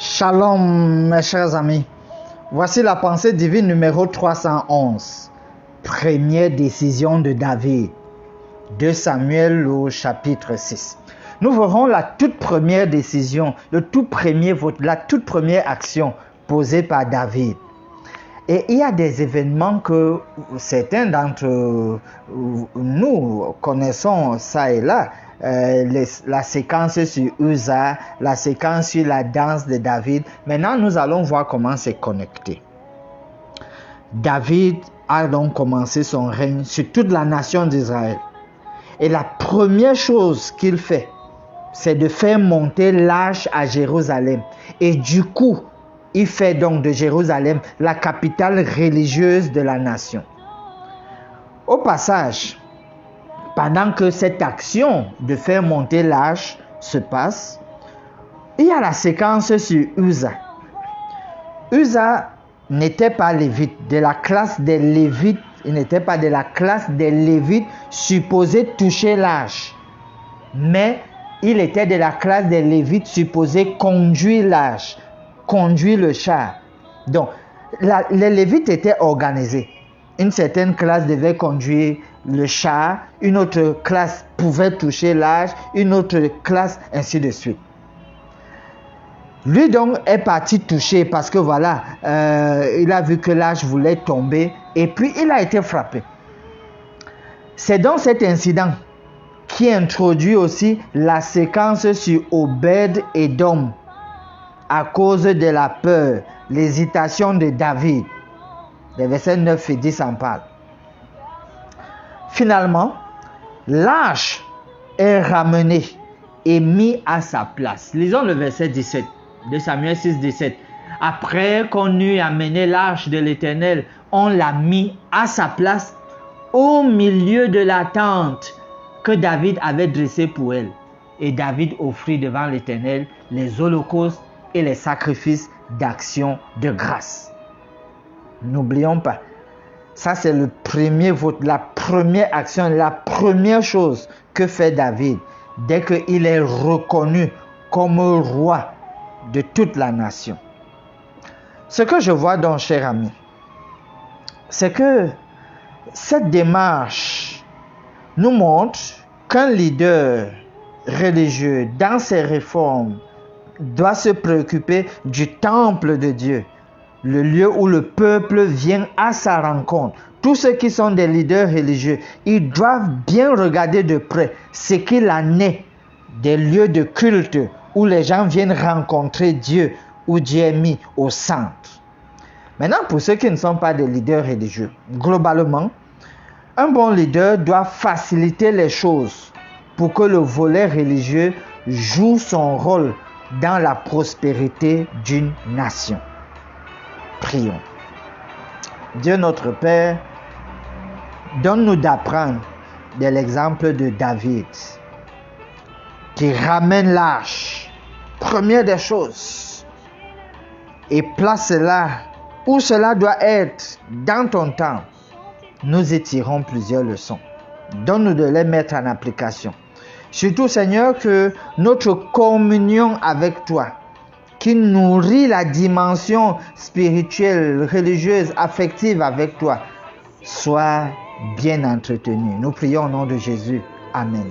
Shalom mes chers amis, voici la pensée divine numéro 311. Première décision de David, 2 Samuel au chapitre 6. Nous verrons la toute première décision, le tout premier vote, la toute première action posée par David. Et il y a des événements que certains d'entre nous connaissons ça et là. La séquence sur Uza, la séquence sur la danse de David. Maintenant, nous allons voir comment c'est connecté. David a donc commencé son règne sur toute la nation d'Israël. Et la première chose qu'il fait, c'est de faire monter l'arche à Jérusalem. Et du coup, il fait donc de Jérusalem la capitale religieuse de la nation. Au passage, pendant que cette action de faire monter l'arche se passe, il y a la séquence sur Uza. Uza n'était pas lévite, de la classe des lévites, il n'était pas de la classe des lévites supposés toucher l'arche, mais il était de la classe des lévites supposés conduire l'arche, conduire le char. Donc, les lévites étaient organisés. Une certaine classe devait conduire le char, une autre classe pouvait toucher l'arche, une autre classe, ainsi de suite. Lui donc est parti toucher parce que voilà, il a vu que l'arche voulait tomber et puis il a été frappé. C'est dans cet incident qui introduit aussi la séquence sur Obed-Édom à cause de la peur, l'hésitation de David. Les versets 9 et 10 en parlent. Finalement, l'arche est ramenée et mis à sa place. Lisons le verset 17 de Samuel 6, 17. Après qu'on eut amené l'arche de l'Éternel, on l'a mis à sa place au milieu de la tente que David avait dressée pour elle. Et David offrit devant l'Éternel les holocaustes et les sacrifices d'action de grâce. N'oublions pas, ça c'est le premier vote, la première action, la première chose que fait David dès qu'il est reconnu comme roi de toute la nation. Ce que je vois donc, cher ami, c'est que cette démarche nous montre qu'un leader religieux, dans ses réformes, doit se préoccuper du temple de Dieu, le lieu où le peuple vient à sa rencontre. Tous ceux qui sont des leaders religieux, ils doivent bien regarder de près ce qu'il en est des lieux de culte où les gens viennent rencontrer Dieu, où Dieu est mis au centre. Maintenant, pour ceux qui ne sont pas des leaders religieux, globalement, un bon leader doit faciliter les choses pour que le volet religieux joue son rôle dans la prospérité d'une nation. Prions. Dieu notre Père, donne-nous d'apprendre de l'exemple de David qui ramène l'arche, première des choses, et place cela où cela doit être dans ton temps. Nous y tirons plusieurs leçons. Donne-nous de les mettre en application. Surtout, Seigneur, que notre communion avec toi, qui nourrit la dimension spirituelle, religieuse, affective avec toi, soit bien entretenue. Nous prions au nom de Jésus. Amen.